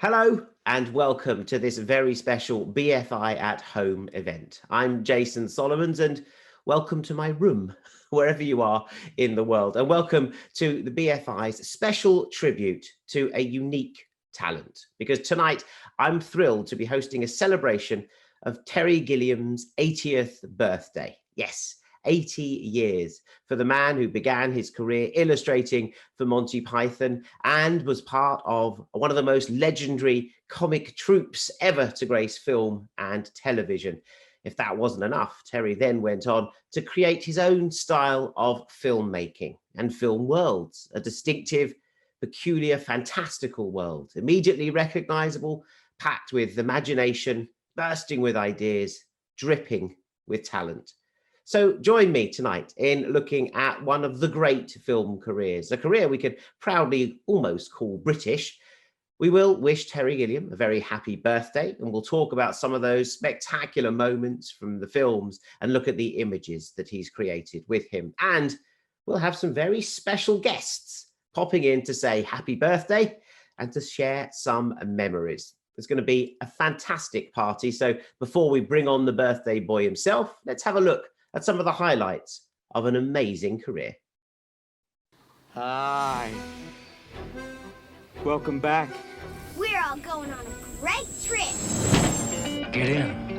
Hello and welcome to this very special BFI at Home event. I'm Jason Solomons and welcome to my room, wherever you are in the world. And welcome to the BFI's special tribute to a unique talent. Because tonight I'm thrilled to be hosting a celebration of Terry Gilliam's 80th birthday. Yes, 80 years for the man who began his career illustrating for Monty Python and was part of one of the most legendary comic troupes ever to grace film and television. If that wasn't enough, Terry then went on to create his own style of filmmaking and film worlds, a distinctive, peculiar, fantastical world, immediately recognizable, packed with imagination, bursting with ideas, dripping with talent. So join me tonight in looking at one of the great film careers, a career we could proudly almost call British. We will wish Terry Gilliam a very happy birthday, and we'll talk about some of those spectacular moments from the films and look at the images that he's created with him. And we'll have some very special guests popping in to say happy birthday and to share some memories. It's going to be a fantastic party. So before we bring on the birthday boy himself, let's have a look at some of the highlights of an amazing career. Hi. Welcome back. We're all going on a great trip. Get in.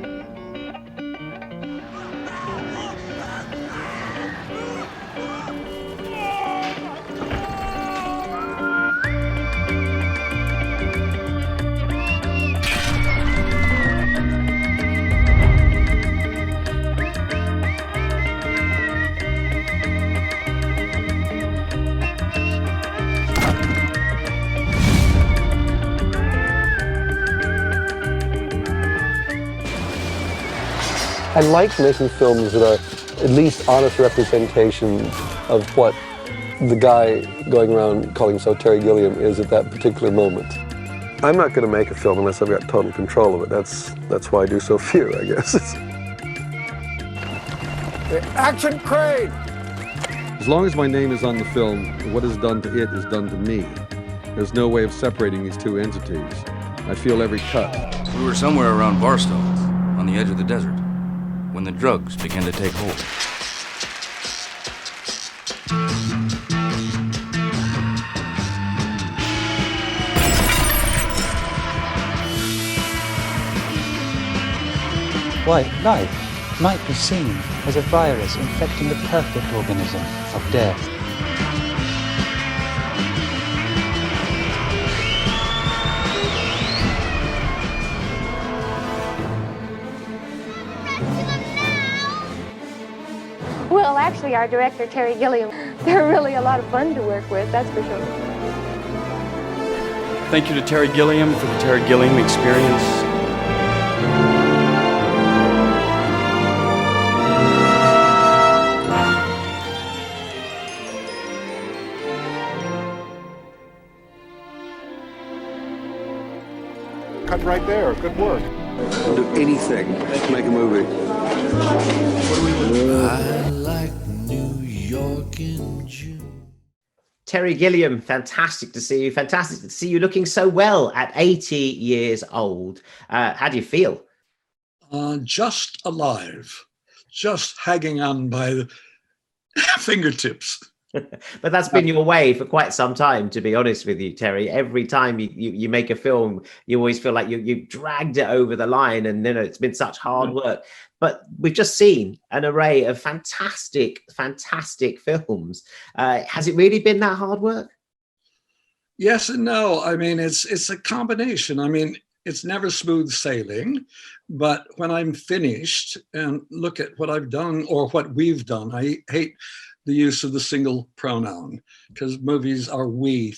I like making films that are at least honest representation of what the guy going around calling himself Terry Gilliam is at that particular moment. I'm not going to make a film unless I've got total control of it. That's why I do so few, I guess. Action crane! As long as my name is on the film, what is done to it is done to me. There's no way of separating these two entities. I feel every cut. We were somewhere around Barstow, on the edge of the desert, when the drugs began to take hold. Why, life might be seen as a virus infecting the perfect organism of death. Well, actually, our director, Terry Gilliam, they're really a lot of fun to work with, that's for sure. Thank you to Terry Gilliam for the Terry Gilliam experience. Cut right there. Good work. I'll do anything to make a movie. I like New York in June. Terry Gilliam, fantastic to see you. Fantastic to see you looking so well at 80 years old. How do you feel? Just alive. Just hanging on by the fingertips. But that's been your way for quite some time, to be honest with you, Terry. Every time you make a film, you always feel like you've dragged it over the line, and it's been such hard work. But we've just seen an array of fantastic films. Has it really been that hard work? Yes and no. I mean, it's a combination. I mean, it's never smooth sailing, but when I'm finished and look at what I've done or what we've done, I hate the use of the single pronoun because movies are we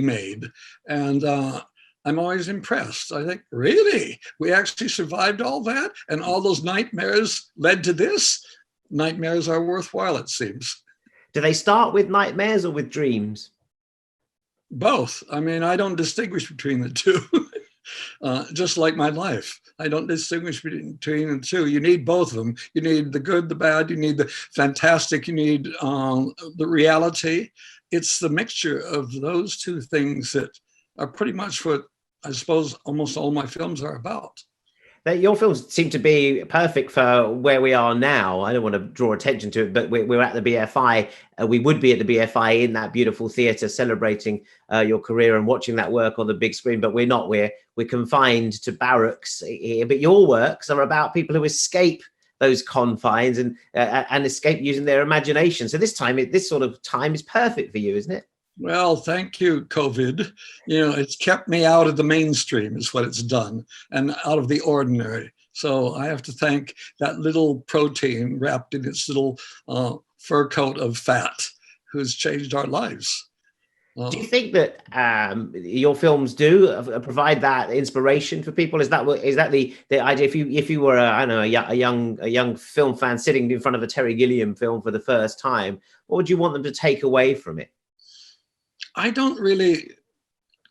made. And I'm always impressed. I think, really? We actually survived all that? And all those nightmares led to this? Nightmares are worthwhile, it seems. Do they start with nightmares or with dreams? Both. I mean, I don't distinguish between the two. Just like my life. I don't distinguish between the two. You need both of them. You need the good, the bad, you need the fantastic, you need the reality. It's the mixture of those two things that are pretty much what I suppose almost all my films are about. Your films seem to be perfect for where we are now. I don't want to draw attention to it, but we're at the BFI. We would be at the BFI in that beautiful theatre celebrating your career and watching that work on the big screen, but we're not. We're confined to barracks here. But your works are about people who escape those confines and escape using their imagination. So this sort of time is perfect for you, isn't it? Well, thank you, COVID. It's kept me out of the mainstream is what it's done, and out of the ordinary. So I have to thank that little protein wrapped in its little fur coat of fat who's changed our lives. Do you think that your films do provide that inspiration for people? Is that the idea? If you were a young film fan sitting in front of a Terry Gilliam film for the first time, what would you want them to take away from it? I don't really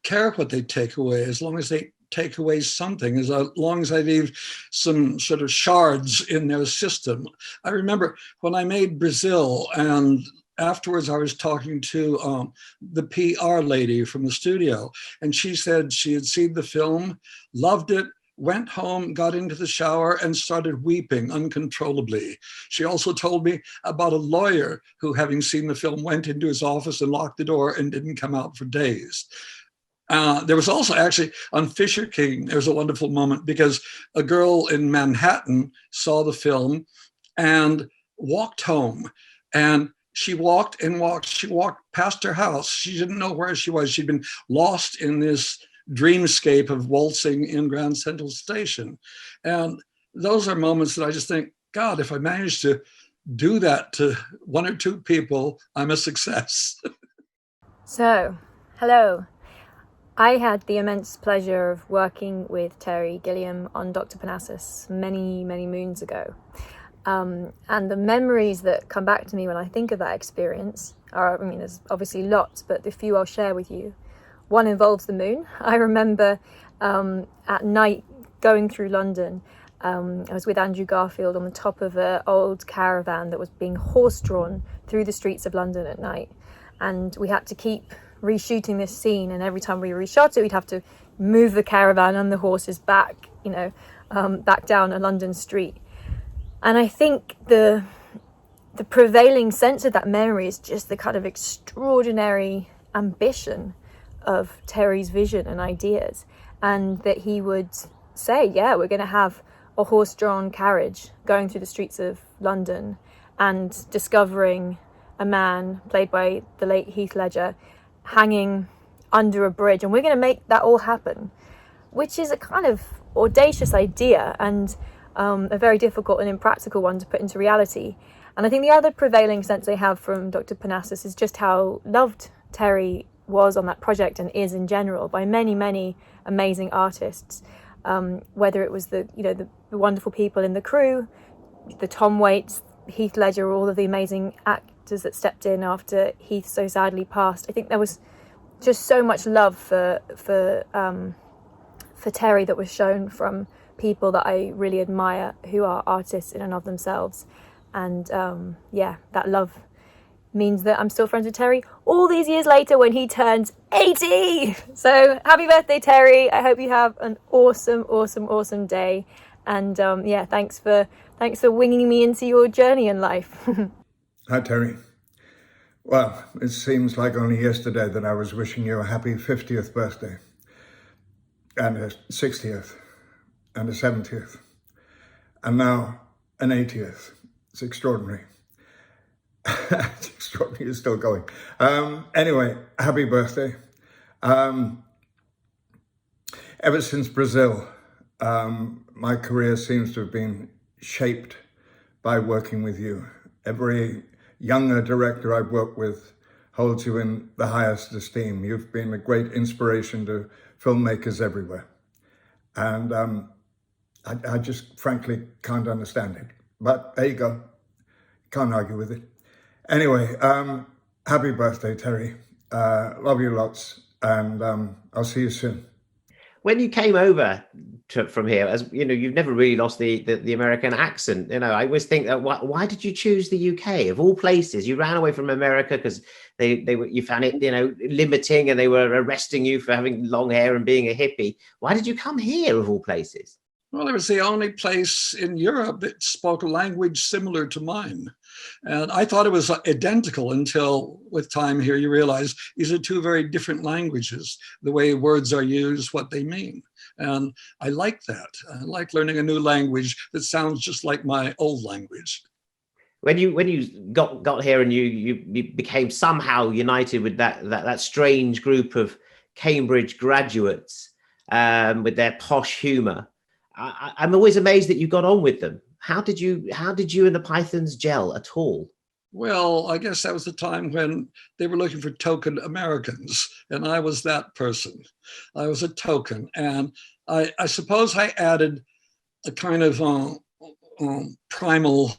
care what they take away, as long as they take away something, as long as I leave some sort of shards in their system. I remember when I made Brazil, and afterwards I was talking to the PR lady from the studio, and she said she had seen the film, loved it, went home, got into the shower, and started weeping uncontrollably. She also told me about a lawyer who, having seen the film, went into his office and locked the door and didn't come out for days. There was also actually on Fisher King, there was a wonderful moment because a girl in Manhattan saw the film and walked home. And she walked and walked. She walked past her house. She didn't know where she was. She'd been lost in this dreamscape of waltzing in Grand Central Station. And those are moments that I just think, God, if I managed to do that to one or two people, I'm a success. So, hello. I had the immense pleasure of working with Terry Gilliam on Dr. Parnassus many, many moons ago. And the memories that come back to me when I think of that experience are, there's obviously lots, but the few I'll share with you. One involves the moon. I remember at night going through London. I was with Andrew Garfield on the top of an old caravan that was being horse-drawn through the streets of London at night. And we had to keep reshooting this scene. And every time we reshot it, we'd have to move the caravan and the horses back, back down a London street. And I think the prevailing sense of that memory is just the kind of extraordinary ambition of Terry's vision and ideas, and that he would say, yeah, we're going to have a horse-drawn carriage going through the streets of London and discovering a man played by the late Heath Ledger hanging under a bridge, and we're going to make that all happen, which is a kind of audacious idea and a very difficult and impractical one to put into reality. And I think the other prevailing sense I have from Dr. Parnassus is just how loved Terry was on that project and is in general by many, many amazing artists, whether it was the wonderful people in the crew, the Tom Waits, Heath Ledger, all of the amazing actors that stepped in after Heath so sadly passed. I think there was just so much love for Terry that was shown from people that I really admire, who are artists in and of themselves. And that love means that I'm still friends with Terry all these years later when he turns 80. So happy birthday, Terry. I hope you have an awesome, awesome, awesome day. And thanks for winging me into your journey in life. Hi, Terry. Well, it seems like only yesterday that I was wishing you a happy 50th birthday, and a 60th, and a 70th, and now an 80th. It's extraordinary. It's extraordinary, you're still going. Anyway, happy birthday. Ever since Brazil, my career seems to have been shaped by working with you. Every younger director I've worked with holds you in the highest esteem. You've been a great inspiration to filmmakers everywhere. And I just frankly can't understand it. But there you go. Can't argue with it. Anyway, happy birthday, Terry. Love you lots, and I'll see you soon. When you came over from here, as you know, you've never really lost the American accent. You know, I always think that why did you choose the UK of all places? You ran away from America because you found it, you know, limiting, and they were arresting you for having long hair and being a hippie. Why did you come here of all places? Well, it was the only place in Europe that spoke a language similar to mine. And I thought it was identical until with time here, you realize these are two very different languages, the way words are used, what they mean. And I like that. I like learning a new language that sounds just like my old language. When you got here and you became somehow united with that strange group of Cambridge graduates with their posh humor, I'm always amazed that you got on with them. How did you and the Pythons gel at all? Well, I guess that was the time when they were looking for token Americans, and I was that person. I was a token, and I suppose I added a kind of primal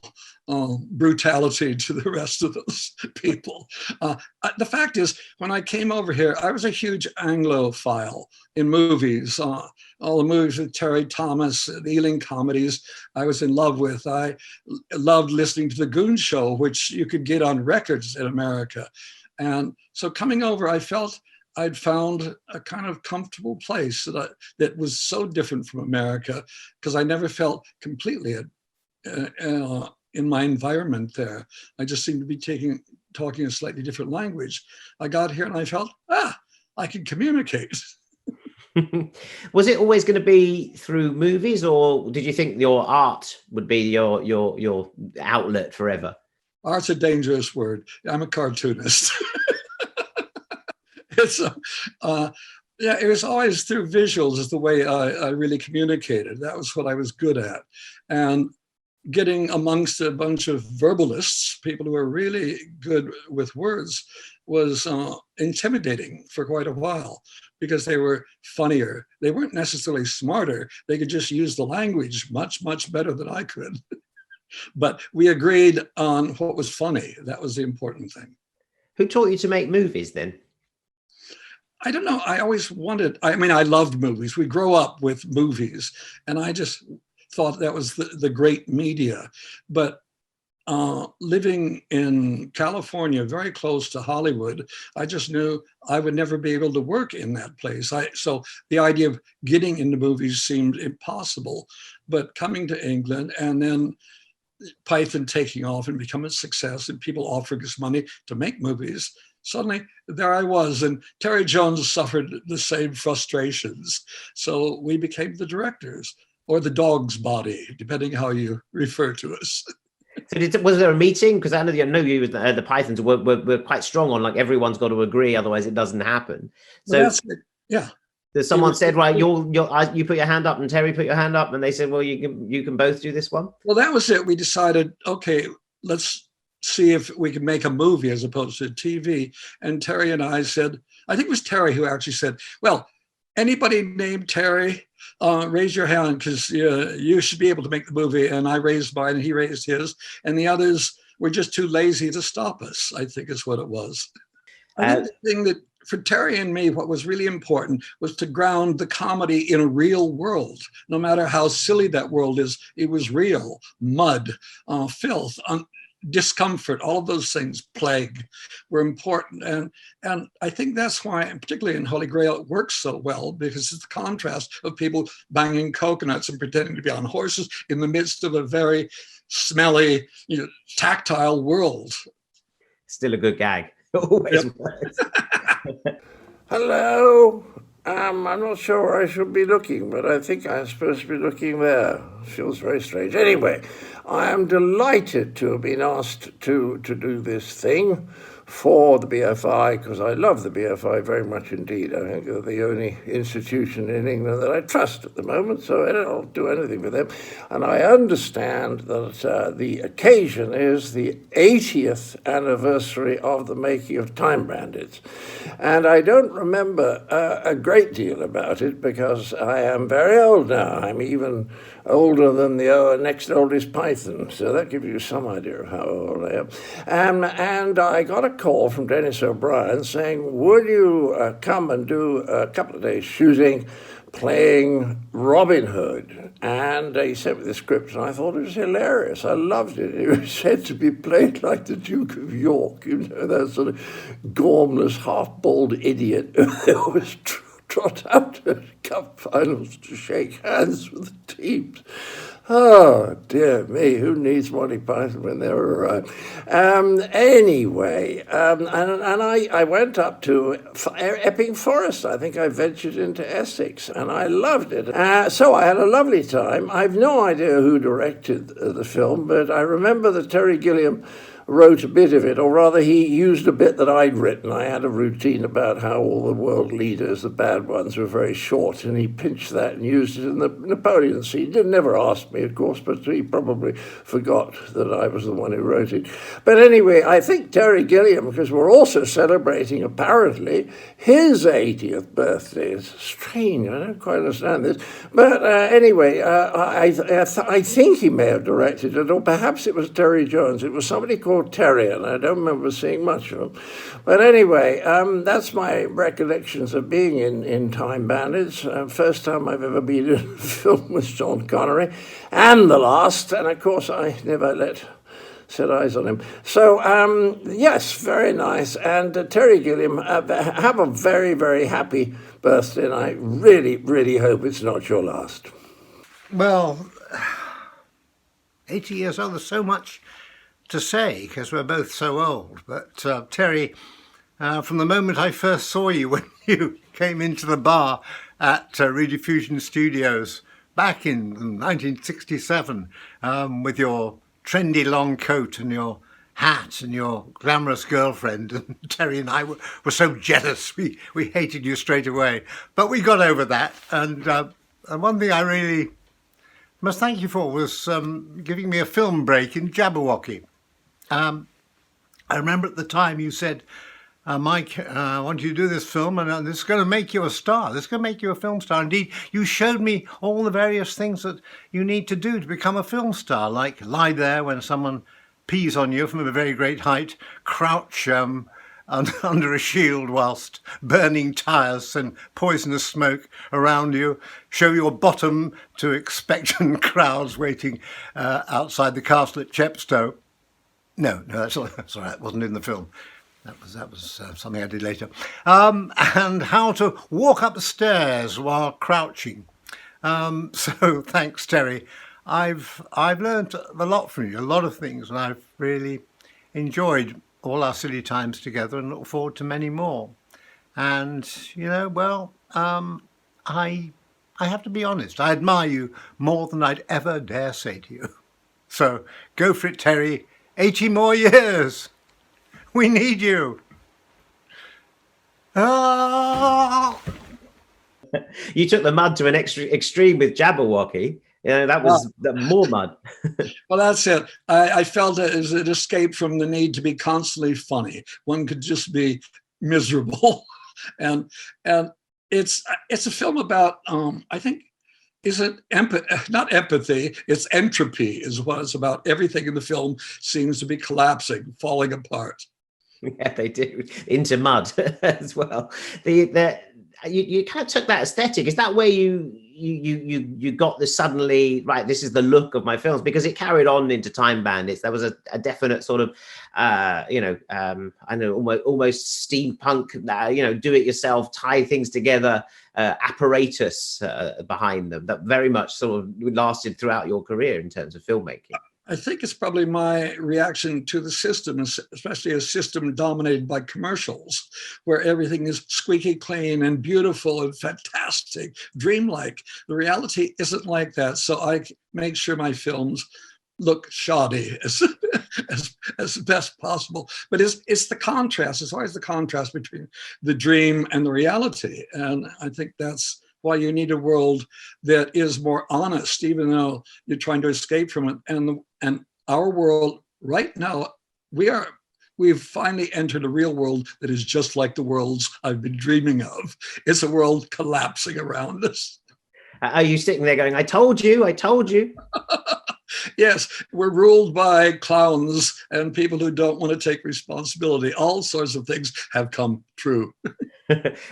brutality to the rest of those people. The fact is, when I came over here, I was a huge Anglophile in movies. All the movies with Terry Thomas, the Ealing comedies, I was in love with. I loved listening to The Goon Show, which you could get on records in America. And so coming over, I felt I'd found a kind of comfortable place that was so different from America, because I never felt completely in my environment there. I just seemed to be talking a slightly different language. I got here and I felt, I can communicate. Was it always going to be through movies, or did you think your art would be your outlet forever? Art's a dangerous word. I'm a cartoonist. It was always through visuals is the way I really communicated. That was what I was good at. And getting amongst a bunch of verbalists, people who were really good with words, was intimidating for quite a while, because they were funnier. They weren't necessarily smarter. They could just use the language much, much better than I could. But we agreed on what was funny. That was the important thing. Who taught you to make movies then? I don't know. I always wanted, I loved movies. We grow up with movies, and I just thought that was the great media. But living in California, very close to Hollywood, I just knew I would never be able to work in that place. So the idea of getting into movies seemed impossible. But coming to England, and then Python taking off and becoming a success, and people offering us money to make movies, suddenly there I was, and Terry Jones suffered the same frustrations. So we became the directors, or the dog's body, depending how you refer to us. So was there a meeting? Because I know you the Pythons were quite strong on, like, everyone's got to agree, otherwise it doesn't happen. So yeah. Someone said, right, you put your hand up, and Terry put your hand up, and they said, well, you can both do this one. Well, that was it. We decided, okay, let's see if we can make a movie as opposed to TV. And Terry and I said, I think it was Terry who actually said, well, anybody named Terry, raise your hand, because you should be able to make the movie. And I raised mine, and he raised his, and the others were just too lazy to stop us, I think is what it was. I think the thing that for Terry and me, what was really important was to ground the comedy in a real world. No matter how silly that world is, it was real. Mud, filth, discomfort, all of those things, plague, were important. And I think that's why, and particularly in Holy Grail, it works so well, because it's the contrast of people banging coconuts and pretending to be on horses in the midst of a very smelly, tactile world. Still a good gag. Always works. Hello. I'm not sure where I should be looking, but I think I'm supposed to be looking there. Feels very strange. Anyway, I am delighted to have been asked to do this thing for the BFI, because I love the BFI very much indeed. I think they're the only institution in England that I trust at the moment, so I'll do anything for them. And I understand that the occasion is the 80th anniversary of the making of Time Bandits. And I don't remember a great deal about it, because I am very old now. I'm even older than the next oldest Python, so that gives you some idea of how old I am. And I got a call from Dennis O'Brien saying, would you come and do a couple of days shooting playing Robin Hood? And he sent me the script, and I thought it was hilarious. I loved it. It was said to be played like the Duke of York, you know, that sort of gormless, half-bald idiot who always trot out at cup finals to shake hands with the teams. Oh, dear me, who needs Monty Python when they're around? Anyway, and I went up to Epping Forest. I think I ventured into Essex, and I loved it. So I had a lovely time. I've no idea who directed the film, but I remember that Terry Gilliam wrote a bit of it, or rather he used a bit that I'd written. I had a routine about how all the world leaders, the bad ones, were very short, and he pinched that and used it in the Napoleon scene. He never asked me, of course, but he probably forgot that I was the one who wrote it. But anyway, I think Terry Gilliam, because we're also celebrating, apparently, his 80th birthday. It's strange, I don't quite understand this. But anyway, I think he may have directed it, or perhaps it was Terry Jones. It was somebody called Terry, and I don't remember seeing much of him. But anyway, that's my recollections of being in Time Bandits. First time I've ever been in a film with Sean Connery, and the last, and of course I never set eyes on him. So, yes, very nice. And Terry Gilliam, have a very, very happy birthday, and I really, really hope it's not your last. Well, 80 years old, there's so much to say because we're both so old. But Terry, from the moment I first saw you when you came into the bar at Rediffusion Studios back in 1967 with your trendy long coat and your hat and your glamorous girlfriend, and Terry and I were so jealous. We hated you straight away, but we got over that. And one thing I really must thank you for was giving me a film break in Jabberwocky. I remember at the time you said, Mike, I want you to do this film, and this is going to make you a star. This is going to make you a film star. Indeed, you showed me all the various things that you need to do to become a film star, like lie there when someone pees on you from a very great height, crouch under a shield whilst burning tyres and poisonous smoke around you, show your bottom to expectant crowds waiting outside the castle at Chepstow. No, that's all right. It wasn't in the film. That was something I did later. And how to walk up the stairs while crouching. So thanks, Terry. I've learned a lot from you, a lot of things, and I've really enjoyed all our silly times together and look forward to many more. And, you know, well, I have to be honest. I admire you more than I'd ever dare say to you. So go for it, Terry. 80 more years. We need you. Ah! You took the mud to an extreme with Jabberwocky. You know, that was more mud. Well, that's it. I felt it as an escape from the need to be constantly funny. One could just be miserable. and it's a film about, I think, is it not empathy, it's entropy is what it's about. Everything in the film seems to be collapsing, falling apart. Yeah, they do, into mud as well. You kind of took that aesthetic. Is that where you got this suddenly, right, this is the look of my films? Because it carried on into Time Bandits. There was a definite sort of, I know, almost steampunk, do it yourself, tie things together, apparatus behind them that very much sort of lasted throughout your career in terms of filmmaking. I think it's probably my reaction to the system, especially a system dominated by commercials, where everything is squeaky clean and beautiful and fantastic, dreamlike. The reality isn't like that. So I make sure my films look shoddy as best possible. But it's the contrast. It's always the contrast between the dream and the reality. And I think that's why you need a world that is more honest, even though you're trying to escape from it. And our world right now, we've finally entered a real world that is just like the worlds I've been dreaming of. It's a world collapsing around us. Are you sitting there going, I told you? Yes, we're ruled by clowns and people who don't want to take responsibility. All sorts of things have come true.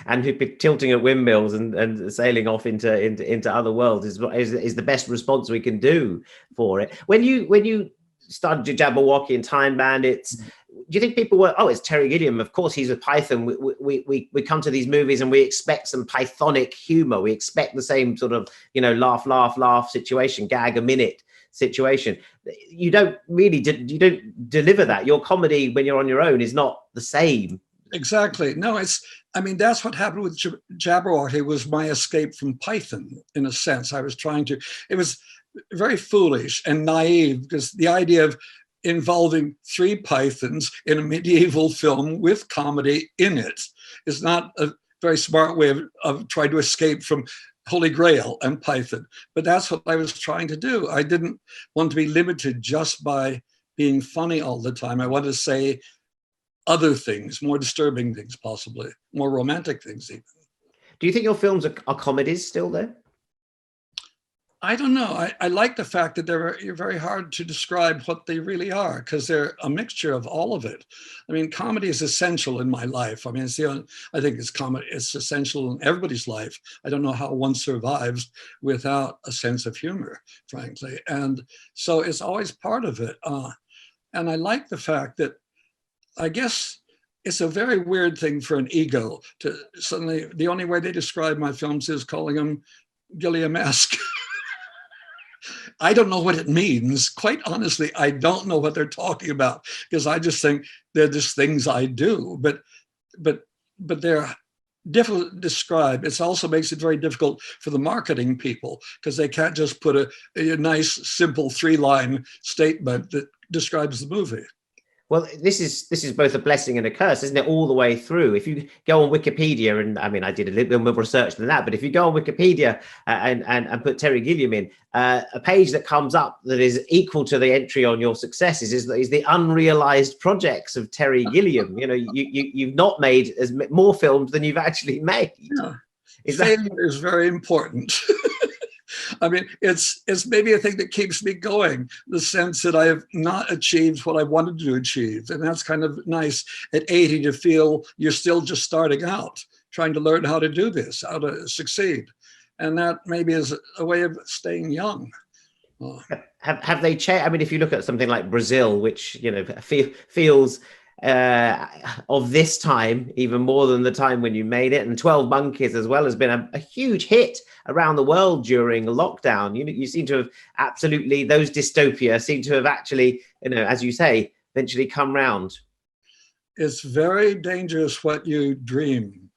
And who'd be tilting at windmills and sailing off into other worlds is the best response we can do for it. When you started your Jabberwocky and Time Bandits, do you think people were, oh, it's Terry Gilliam, of course he's with Python. We come to these movies and we expect some Pythonic humor. We expect the same sort of, laugh situation, gag a minute situation. You don't deliver that. Your comedy when you're on your own is not the same. Exactly. No, that's what happened with Jabberwocky was my escape from Python, in a sense. It was very foolish and naive, because the idea of involving 3 pythons in a medieval film with comedy in it is not a very smart way of trying to escape from Holy Grail and Python. But that's what I was trying to do. I didn't want to be limited just by being funny all the time. I wanted to say other things, more disturbing things, possibly more romantic things even. Do you think your films are comedies still there? I don't know. I like the fact that they're very hard to describe what they really are, because they're a mixture of all of it. I mean, comedy is essential in my life. I mean, I think it's essential in everybody's life. I don't know how one survives without a sense of humor, frankly. And so it's always part of it. And I like the fact that, I guess it's a very weird thing for an ego to suddenly, the only way they describe my films is calling them Gilliam-esque. I don't know what it means. Quite honestly, I don't know what they're talking about, because I just think they're just things I do. But they're difficult to describe. It also makes it very difficult for the marketing people, because they can't just put a nice, simple 3-line statement that describes the movie. Well, this is both a blessing and a curse, isn't it? All the way through. If you go on Wikipedia, and I mean, I did a little bit more research than that, but if you go on Wikipedia and put Terry Gilliam in, a page that comes up that is equal to the entry on your successes is the unrealized projects of Terry Gilliam. You've not made more films than you've actually made. Yeah. Failure is very important. I mean, it's maybe a thing that keeps me going, the sense that I have not achieved what I wanted to achieve. And that's kind of nice at 80 to feel you're still just starting out, trying to learn how to do this, how to succeed. And that maybe is a way of staying young. Have they changed? I mean, if you look at something like Brazil, which, feels of this time even more than the time when you made it, and 12 Monkeys as well has been a huge hit around the world during lockdown. You seem to have absolutely, those dystopia seem to have actually, as you say, eventually come round. It's very dangerous what you dream,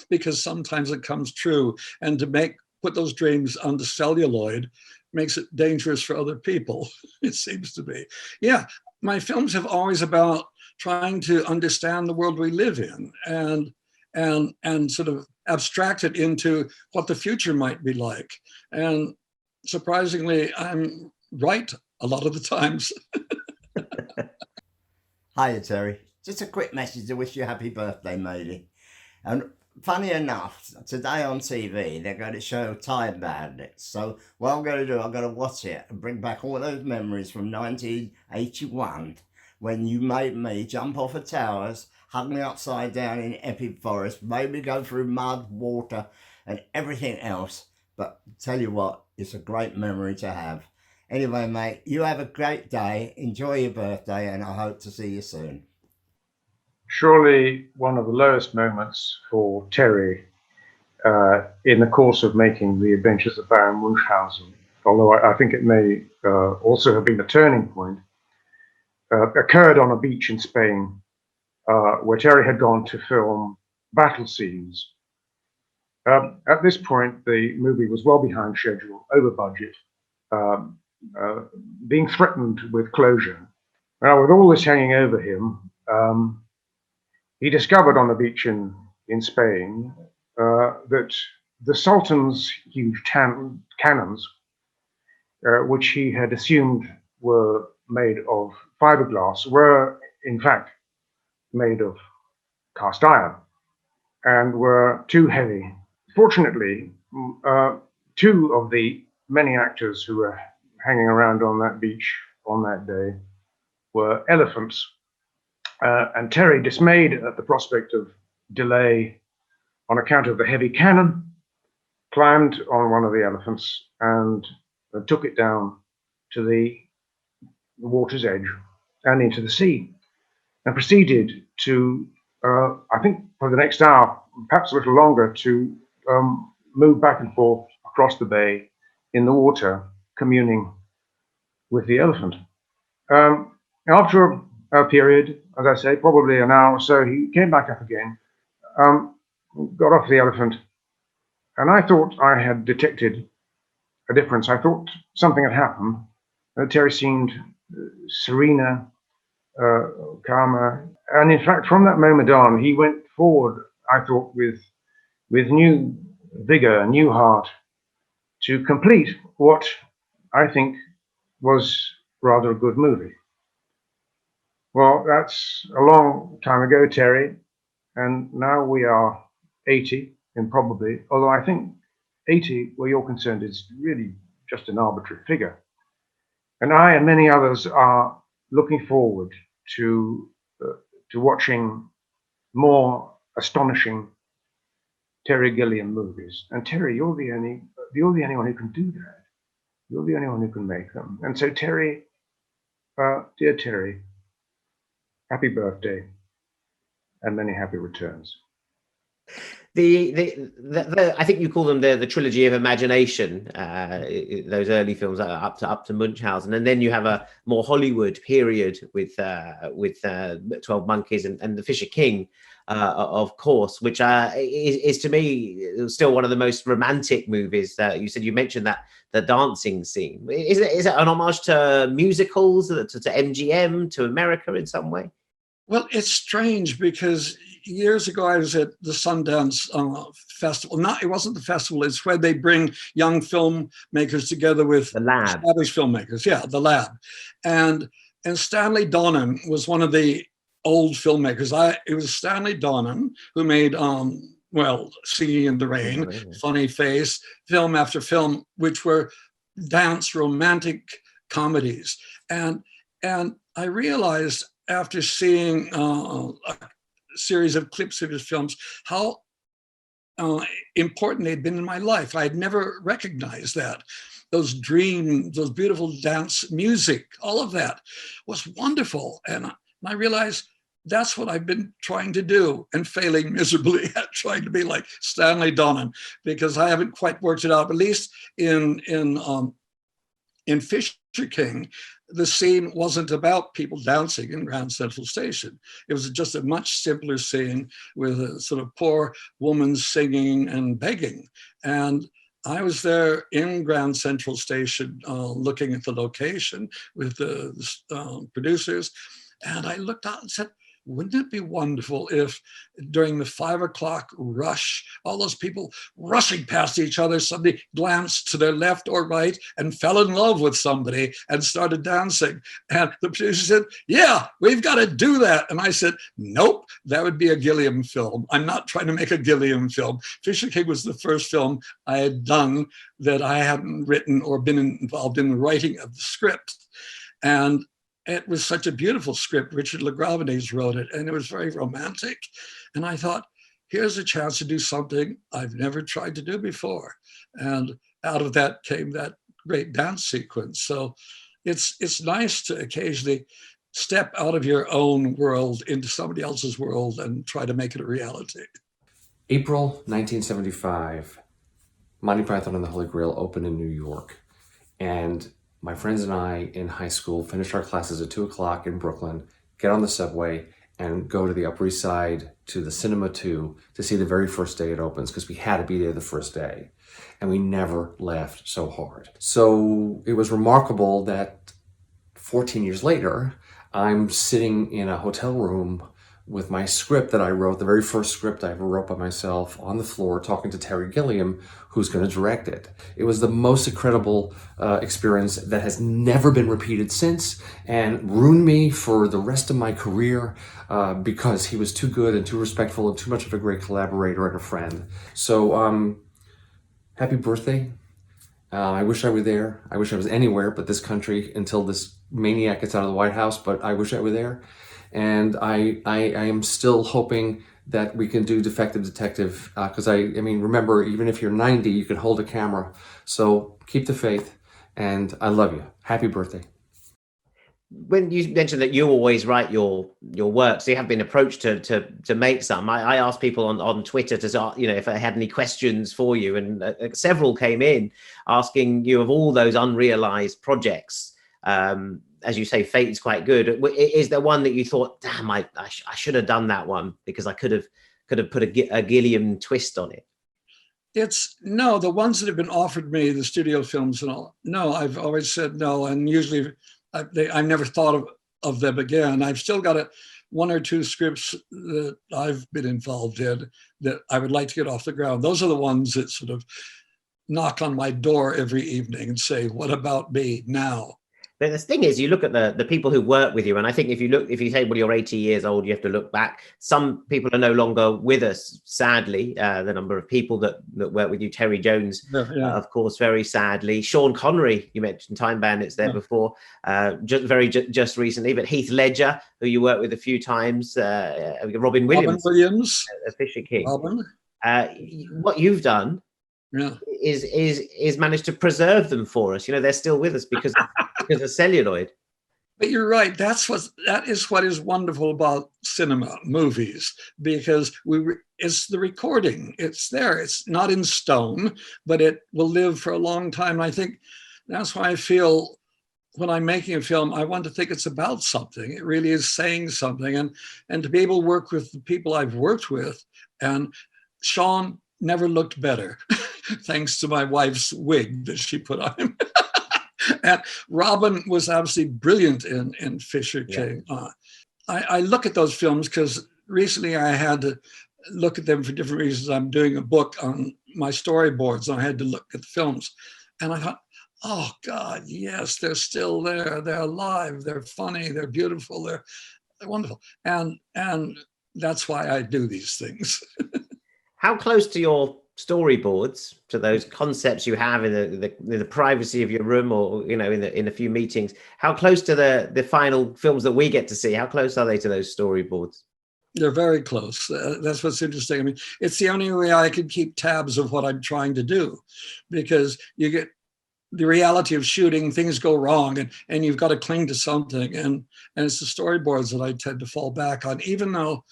because sometimes it comes true, and to put those dreams on the celluloid makes it dangerous for other people, it seems to be. Yeah, my films have always about trying to understand the world we live in and sort of abstract it into what the future might be like. And surprisingly, I'm right a lot of the times. Hiya, Terry. Just a quick message to wish you happy birthday, matey. And funny enough, today on TV, they're going to show Time Bandits. So what I'm going to do, I'm going to watch it and bring back all those memories from 1981, when you made me jump off of towers, hung me upside down in epic forest, made me go through mud, water, and everything else. But tell you what, it's a great memory to have. Anyway, mate, you have a great day, enjoy your birthday, and I hope to see you soon. Surely one of the lowest moments for Terry in the course of making The Adventures of Baron Munchausen, although I think it may also have been a turning point, occurred on a beach in Spain, where Terry had gone to film battle scenes. At this point, the movie was well behind schedule, over budget, being threatened with closure. Now, with all this hanging over him, he discovered on the beach in Spain that the Sultan's huge cannons, which he had assumed were made of fiberglass, were in fact made of cast iron and were too heavy. Fortunately, two of the many actors who were hanging around on that beach on that day were elephants. And Terry, dismayed at the prospect of delay on account of the heavy cannon, climbed on one of the elephants and took it down to the water's edge and into the sea, and proceeded to, I think for the next hour, perhaps a little longer, to move back and forth across the bay in the water, communing with the elephant. After a period, as I say, probably an hour or so, he came back up again, got off the elephant, and I thought I had detected a difference. I thought something had happened. Terry seemed serener, calmer, and in fact, from that moment on, he went forward, I thought, with new vigor, new heart, to complete what I think was rather a good movie. Well, that's a long time ago, Terry, and now we are 80, improbably, although I think 80, where you're concerned, is really just an arbitrary figure. And I and many others are looking forward to watching more astonishing Terry Gilliam movies. And Terry, you're the only one who can do that. You're the only one who can make them. And so, Terry, dear Terry, happy birthday and many happy returns. I think you call them the trilogy of imagination. Those early films up to Munchausen, and then you have a more Hollywood period with 12 Monkeys and The Fisher King, of course, which is to me still one of the most romantic movies. You mentioned that the dancing scene. Is it an homage to musicals, to MGM, to America in some way? Well, it's strange because years ago I was at the Sundance Festival. It wasn't the festival, it's where they bring young filmmakers together with the lab. Established filmmakers. Yeah, the lab. And Stanley Donen was one of the old filmmakers. It was Stanley Donen who made Singing in the Rain, Funny Face, film after film, which were dance romantic comedies. And I realized after seeing a series of clips of his films, how important they'd been in my life. I had never recognized that. Those dreams, those beautiful dance music, all of that was wonderful. And I realized that's what I've been trying to do and failing miserably at, trying to be like Stanley Donen, because I haven't quite worked it out. At least in Fisher King, the scene wasn't about people dancing in Grand Central Station. It was just a much simpler scene with a sort of poor woman singing and begging. And I was there in Grand Central Station looking at the location with the producers. And I looked out and said, wouldn't it be wonderful if during the 5 o'clock rush, all those people rushing past each other suddenly glanced to their left or right and fell in love with somebody and started dancing? And the producer said, yeah, we've got to do that. And I said, nope, that would be a Gilliam film. I'm not trying to make a Gilliam film. Fisher King was the first film I had done that I hadn't written or been involved in the writing of the script. And it was such a beautiful script. Richard Lagravanese wrote it, and it was very romantic. And I thought, here's a chance to do something I've never tried to do before. And out of that came that great dance sequence. So it's nice to occasionally step out of your own world into somebody else's world and try to make it a reality. April 1975, Monty Python and the Holy Grail opened in New York. And my friends and I in high school finished our classes at 2 o'clock in Brooklyn, get on the subway, and go to the Upper East Side to the Cinema 2 to see the very first day it opens, because we had to be there the first day. And we never laughed so hard. So it was remarkable that 14 years later, I'm sitting in a hotel room with my script that I wrote, the very first script I ever wrote by myself, on the floor talking to Terry Gilliam, who's going to direct it. It was the most incredible experience that has never been repeated since, and ruined me for the rest of my career because he was too good and too respectful and too much of a great collaborator and a friend. So happy birthday, I wish I were there. I wish I was anywhere but this country until this maniac gets out of the White House, but I wish I were there. And I am still hoping that we can do Defective Detective, because I mean, remember, even if you're 90, you can hold a camera. So keep the faith, and I love you. Happy birthday. When you mentioned that you always write your work, so you have been approached to make some. I asked people on Twitter to, you know, if I had any questions for you, and several came in asking you of all those unrealized projects. As you say, fate is quite good. Is there one that you thought, damn, I should have done that one because I could have put a Gilliam twist on it? No, the ones that have been offered me, the studio films and all, no, I've always said no. And usually I've never thought of them again. I've still got one or two scripts that I've been involved in that I would like to get off the ground. Those are the ones that sort of knock on my door every evening and say, what about me now? But the thing is, you look at the people who work with you, and I think if you say, well, you're 80 years old, you have to look back. Some people are no longer with us, sadly. The number of people that work with you, Terry Jones, of course, very sadly. Sean Connery, you mentioned Time Bandits there before, just recently. But Heath Ledger, who you worked with a few times, Robin Williams, Fisher King. What you've done is managed to preserve them for us. You know, they're still with us because of celluloid. But you're right. That is what is wonderful about cinema, movies, because it's the recording. It's there. It's not in stone, but it will live for a long time. I think that's why I feel when I'm making a film, I want to think it's about something. It really is saying something, and to be able to work with the people I've worked with, and Sean never looked better, thanks to my wife's wig that she put on him. And Robin was absolutely brilliant in Fisher King. I look at those films because recently I had to look at them for different reasons. I'm doing a book on my storyboards, and I had to look at the films. And I thought, oh God, yes, they're still there. They're alive. They're funny. They're beautiful. They're wonderful. And that's why I do these things. How close to your storyboards, to those concepts you have in the privacy of your room, or you know, in a few meetings, how close to the final films that we get to see, how close are they to those storyboards? They're very close. That's what's interesting. I mean, it's the only way I can keep tabs of what I'm trying to do, because you get the reality of shooting, things go wrong, and you've got to cling to something, and it's the storyboards that I tend to fall back on, even though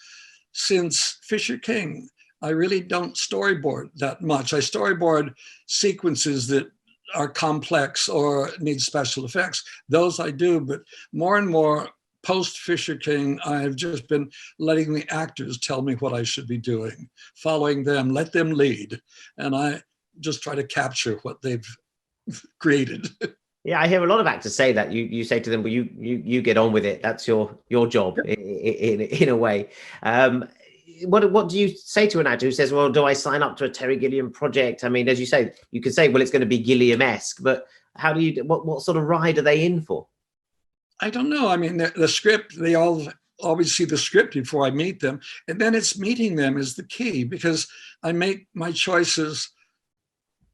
since Fisher King, I really don't storyboard that much. I storyboard sequences that are complex or need special effects. Those I do, but more and more post Fisher King, I've just been letting the actors tell me what I should be doing, following them, let them lead. And I just try to capture what they've created. Yeah, I hear a lot of actors say that. You say to them, well, you get on with it. That's your job in a way. What do you say to an actor who says, well, do I sign up to a Terry Gilliam project? I mean, as you say, you could say, well, it's going to be Gilliam-esque, but how do you, what sort of ride are they in for? I don't know. I mean, the script, they all always see the script before I meet them. And then it's meeting them is the key, because I make my choices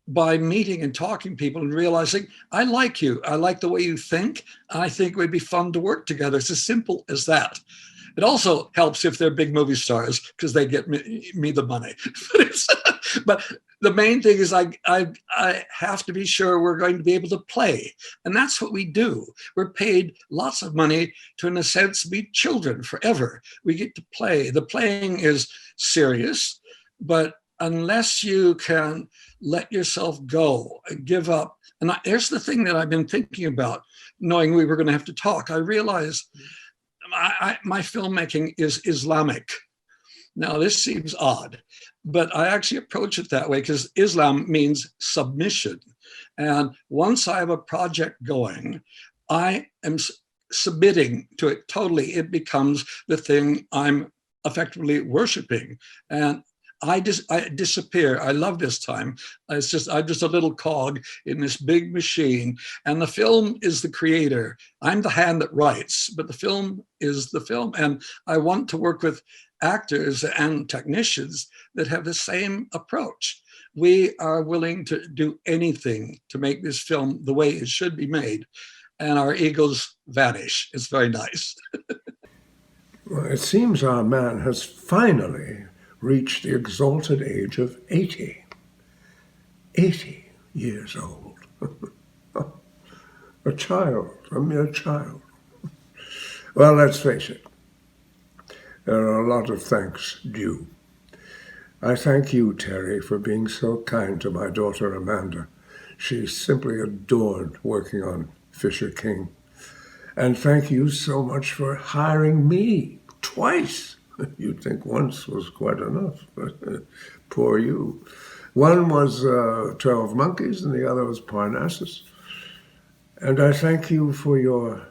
by meeting and talking to people and realizing, I like you. I like the way you think. I think it would be fun to work together. It's as simple as that. It also helps if they're big movie stars, because they get me the money. But the main thing is I have to be sure we're going to be able to play. And that's what we do. We're paid lots of money to, in a sense, be children forever. We get to play. The playing is serious, but unless you can let yourself go and give up. And here's the thing that I've been thinking about, knowing we were going to have to talk. I realized my filmmaking is Islamic. Now, this seems odd, but I actually approach it that way because Islam means submission. And once I have a project going, I am submitting to it totally. It becomes the thing I'm effectively worshiping. And I disappear. I love this time. I'm just a little cog in this big machine, and the film is the creator. I'm the hand that writes, but the film is the film. And I want to work with actors and technicians that have the same approach. we are willing to do anything to make this film the way it should be made. And our egos vanish. It's very nice. Well, it seems our man has finally reached the exalted age of 80. 80 years old. A child, a mere child. Well, let's face it, there are a lot of thanks due. I thank you, Terry, for being so kind to my daughter, Amanda. She simply adored working on Fisher King. And thank you so much for hiring me twice. You'd think once was quite enough, but poor you. One was 12 Monkeys and the other was Parnassus. And I thank you for your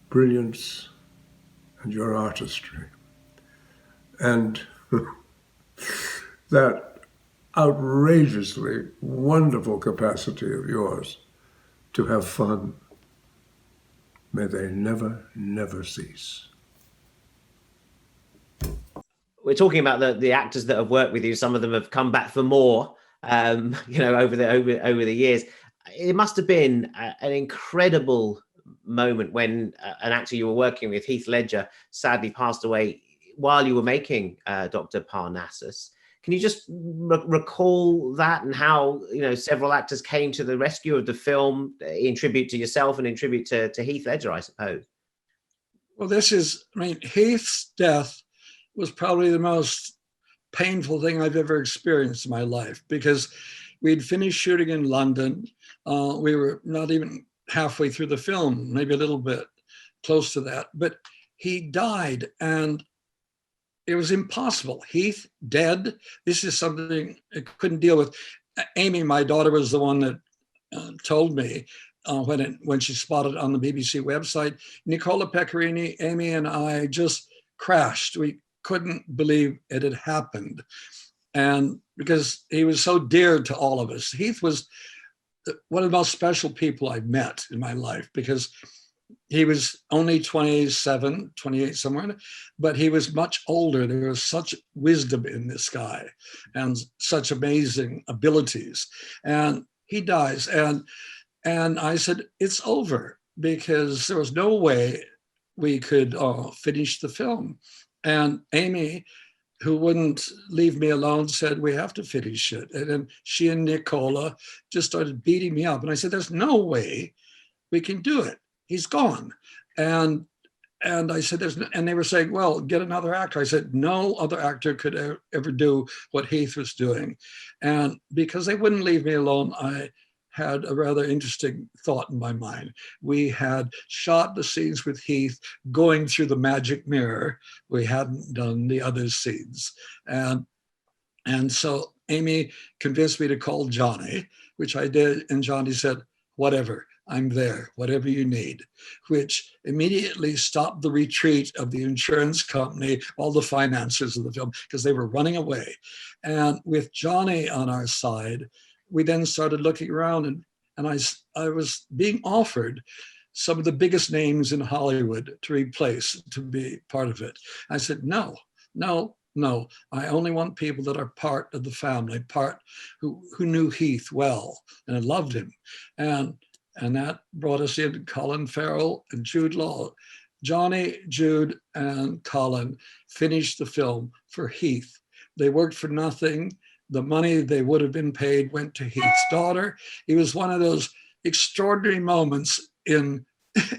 brilliance and your artistry. And that outrageously wonderful capacity of yours to have fun. May they never, never cease. We're talking about the actors that have worked with you. Some of them have come back for more, over the years. It must have been an incredible moment when an actor you were working with, Heath Ledger, sadly passed away while you were making Dr. Parnassus. Can you just recall that and how several actors came to the rescue of the film in tribute to yourself and in tribute to Heath Ledger, I suppose? Well, Heath's death was probably the most painful thing I've ever experienced in my life, because we'd finished shooting in London. We were not even halfway through the film, maybe a little bit close to that, but he died and it was impossible. Heath dead. This is something I couldn't deal with. Amy, my daughter, was the one that told me when she spotted it on the BBC website. Nicola Pecorini, Amy, and I just crashed. We couldn't believe it had happened. And because he was so dear to all of us. Heath was one of the most special people I've met in my life, because he was only 27, 28 somewhere, but he was much older. There was such wisdom in this guy and such amazing abilities. And he dies. And I said, it's over, because there was no way we could finish the film. And Amy, who wouldn't leave me alone, said, we have to finish it. And then she and Nicola just started beating me up. And I said, there's no way we can do it. He's gone. And I said, and they were saying, well, get another actor. I said, no other actor could ever do what Heath was doing. And because they wouldn't leave me alone, I had a rather interesting thought in my mind. We had shot the scenes with Heath going through the magic mirror. We hadn't done the other scenes. And so Amy convinced me to call Johnny, which I did. And Johnny said, whatever, I'm there, whatever you need, which immediately stopped the retreat of the insurance company, all the financiers of the film, because they were running away. And with Johnny on our side, we then started looking around, and I was being offered some of the biggest names in Hollywood to replace, to be part of it. I said, no. I only want people that are part of the family, who knew Heath well and loved him. And that brought us in Colin Farrell and Jude Law. Johnny, Jude, and Colin finished the film for Heath. They worked for nothing. The money they would have been paid went to Heath's daughter. It was one of those extraordinary moments in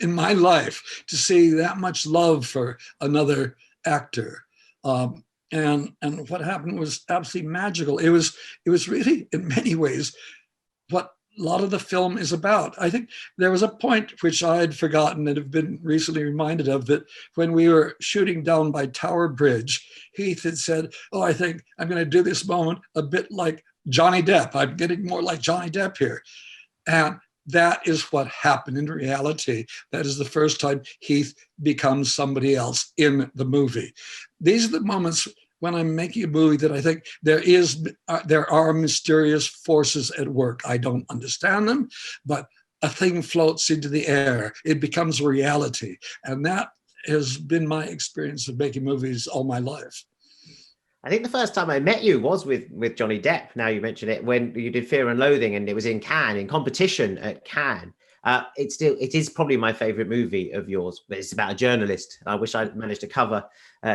my life to see that much love for another actor. And what happened was absolutely magical. It was really, in many ways, what a lot of the film is about. I think there was a point which I had forgotten and have been recently reminded of, that when we were shooting down by Tower Bridge, Heath had said, I think I'm going to do this moment a bit like Johnny Depp. I'm getting more like Johnny Depp here. And that is what happened in reality. That is the first time Heath becomes somebody else in the movie. These are the moments when I'm making a movie that I think there are mysterious forces at work. I don't understand them, but a thing floats into the air. It becomes reality. And that has been my experience of making movies all my life. I think the first time I met you was with Johnny Depp. Now you mention it, when you did Fear and Loathing, and it was in Cannes, in competition at Cannes. It is probably my favorite movie of yours, but it's about a journalist. I wish I'd managed to cover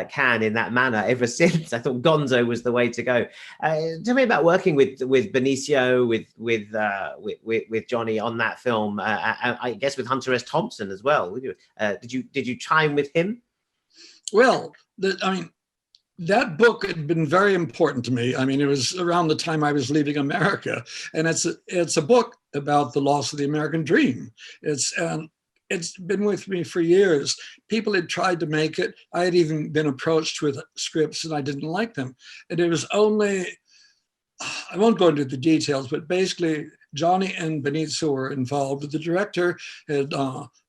Cannes in that manner ever since. I thought Gonzo was the way to go. Tell me about working with Benicio, with Johnny on that film. I guess with Hunter S. Thompson as well. Did you chime with him? Well, that book had been very important to me. I mean, it was around the time I was leaving America, and it's a book about the loss of the American dream. It's been with me for years. People had tried to make it. I had even been approached with scripts, and I didn't like them. And it was only, I won't go into the details, but basically Johnny and Benicio were involved. The director had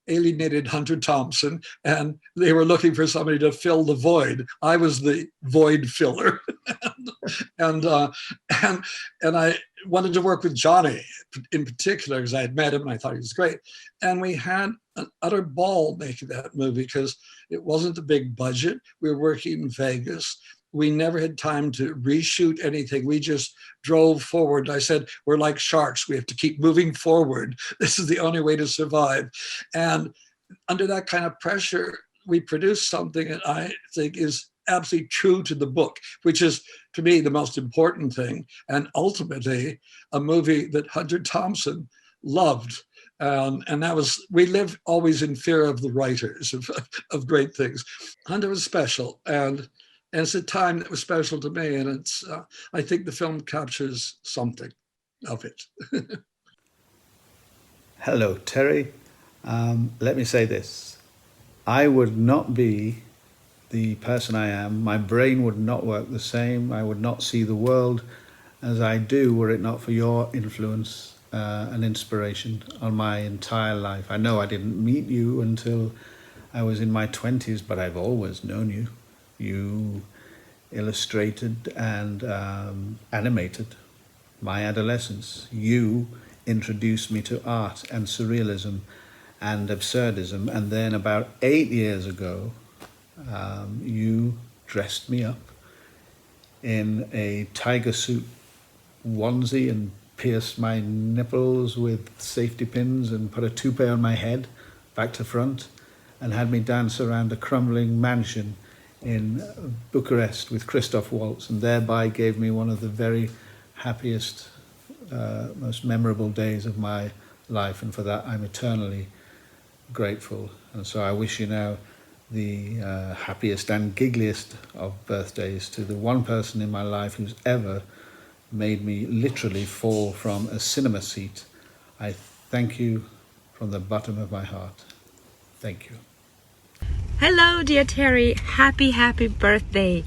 alienated Hunter Thompson, and they were looking for somebody to fill the void. I was the void filler. and I wanted to work with Johnny in particular because I had met him and I thought he was great. And we had an utter ball making that movie because it wasn't a big budget. We were working in Vegas. We never had time to reshoot anything. We just drove forward. I said, we're like sharks. We have to keep moving forward. This is the only way to survive. And under that kind of pressure, we produced something that I think is absolutely true to the book, which is, to me, the most important thing. And ultimately, a movie that Hunter Thompson loved. And that was, we live always in fear of the writers of great things. Hunter was special. And it's a time that was special to me, and it's. I think the film captures something of it. Hello, Terry. Let me say this. I would not be the person I am. My brain would not work the same. I would not see the world as I do were it not for your influence and inspiration on my entire life. I know I didn't meet you until I was in my 20s, but I've always known you. You illustrated and animated my adolescence. You introduced me to art and surrealism and absurdism. And then about 8 years ago, you dressed me up in a tiger suit onesie and pierced my nipples with safety pins and put a toupee on my head, back to front, and had me dance around a crumbling mansion in Bucharest with Christoph Waltz, and thereby gave me one of the very happiest, most memorable days of my life, and for that I'm eternally grateful. And so I wish you now the happiest and giggliest of birthdays to the one person in my life who's ever made me literally fall from a cinema seat. I thank you from the bottom of my heart. Thank you. Hello, dear Terry. Happy birthday.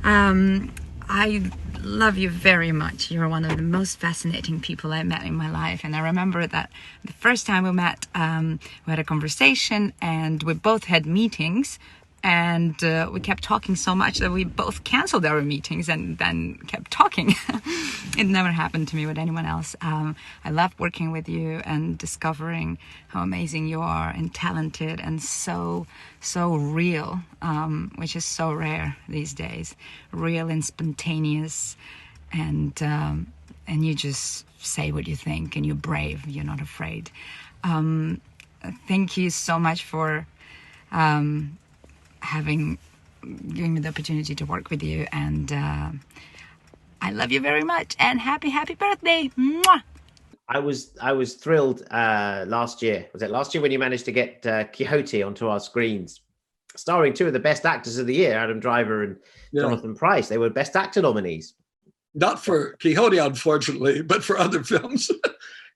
I love you very much. You're one of the most fascinating people I met in my life. And I remember that the first time we met, we had a conversation and we both had meetings. And we kept talking so much that we both canceled our meetings and then kept talking. It never happened to me with anyone else. I loved working with you and discovering how amazing you are and talented and so real, which is so rare these days. Real and spontaneous, and you just say what you think, and you're brave. You're not afraid. Thank you so much for giving me the opportunity to work with you, and I love you very much, and happy birthday. Mwah! I was thrilled last year. Was it last year when you managed to get Quixote onto our screens, starring two of the best actors of the year, Adam Driver and Jonathan Pryce? They were Best Actor nominees. Not for Quixote, unfortunately, but for other films.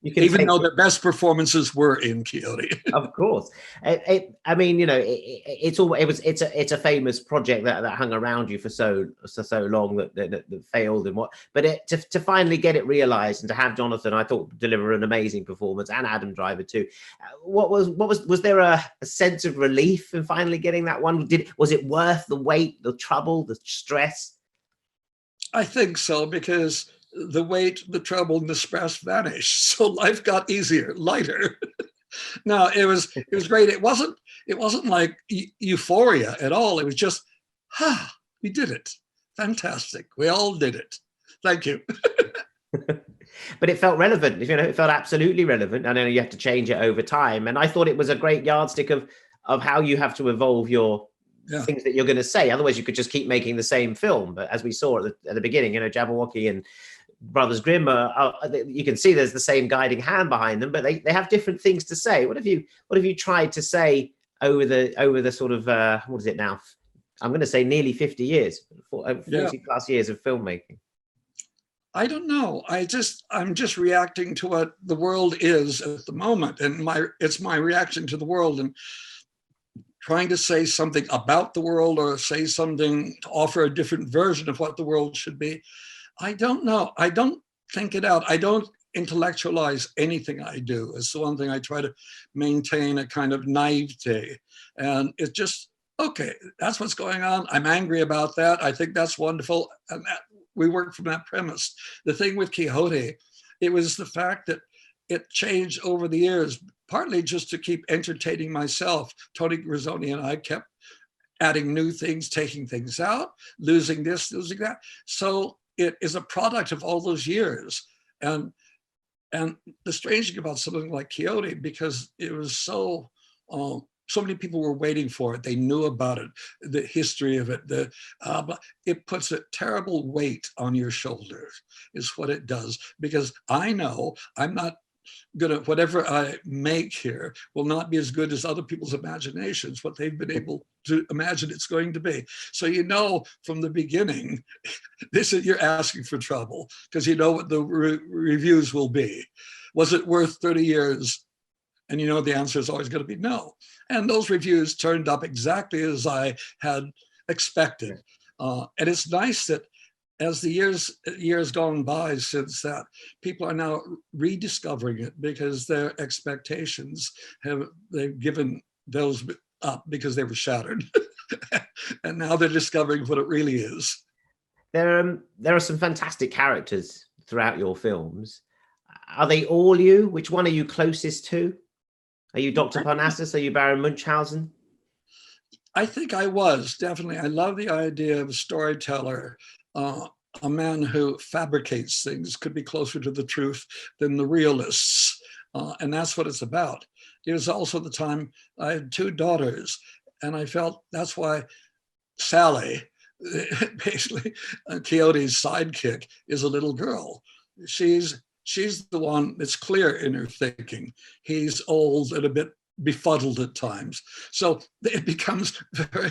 Even though their best performances were in Quixote. Of course. I mean, you know, it's a famous project that hung around you for so long that failed and what. But to finally get it realized and to have Jonathan, I thought, deliver an amazing performance, and Adam Driver too. Was there a sense of relief in finally getting that one? Was it worth the wait, the trouble, the stress? I think so, because the weight, the trouble, and the stress vanished. So life got easier, lighter. No, it was great. It wasn't like euphoria at all. It was just, we did it. fantastic. We all did it. Thank you. But it felt relevant, it felt absolutely relevant. I know you have to change it over time. And I thought it was a great yardstick of how you have to evolve your things that you're going to say. Otherwise, you could just keep making the same film. But as we saw at the beginning, Jabberwocky and Brothers Grimm you can see there's the same guiding hand behind them, but they have different things to say. What have you tried to say over the sort of what is it now? I'm going to say nearly 50 years, 40 plus years of filmmaking. I don't know. I'm just reacting to what the world is at the moment, and it's my reaction to the world, and trying to say something about the world or say something to offer a different version of what the world should be. I don't know. I don't think it out. I don't intellectualize anything I do. It's the one thing I try to maintain, a kind of naivete, and it's just okay. That's what's going on. I'm angry about that. I think that's wonderful, and we work from that premise. The thing with Quixote, it was the fact that it changed over the years, partly just to keep entertaining myself. Tony Grisoni and I kept adding new things, taking things out, losing this, losing that. So it is a product of all those years. And the strange thing about something like Quixote, because it was so many people were waiting for it. They knew about it, the history of it. But it puts a terrible weight on your shoulders, is what it does. Because I know I'm not gonna, whatever I make here will not be as good as other people's imaginations, what they've been able to imagine it's going to be. So from the beginning, you're asking for trouble, because you know what the reviews will be. Was it worth 30 years? And the answer is always going to be no. And those reviews turned up exactly as I had expected. And it's nice that as the years gone by since that, people are now rediscovering it, because their expectations they've given those up because they were shattered. And now they're discovering what it really is. There are some fantastic characters throughout your films. Are they all you? Which one are you closest to? Are you Dr. Parnassus? Are you Baron Munchausen? I think I was, definitely. I love the idea of a storyteller, a man who fabricates things, could be closer to the truth than the realists. And that's what it's about. It was also the time I had 2 daughters, and I felt that's why Sally, basically Quixote's sidekick, is a little girl. She's the one that's clear in her thinking. He's old and a bit befuddled at times. So it becomes very,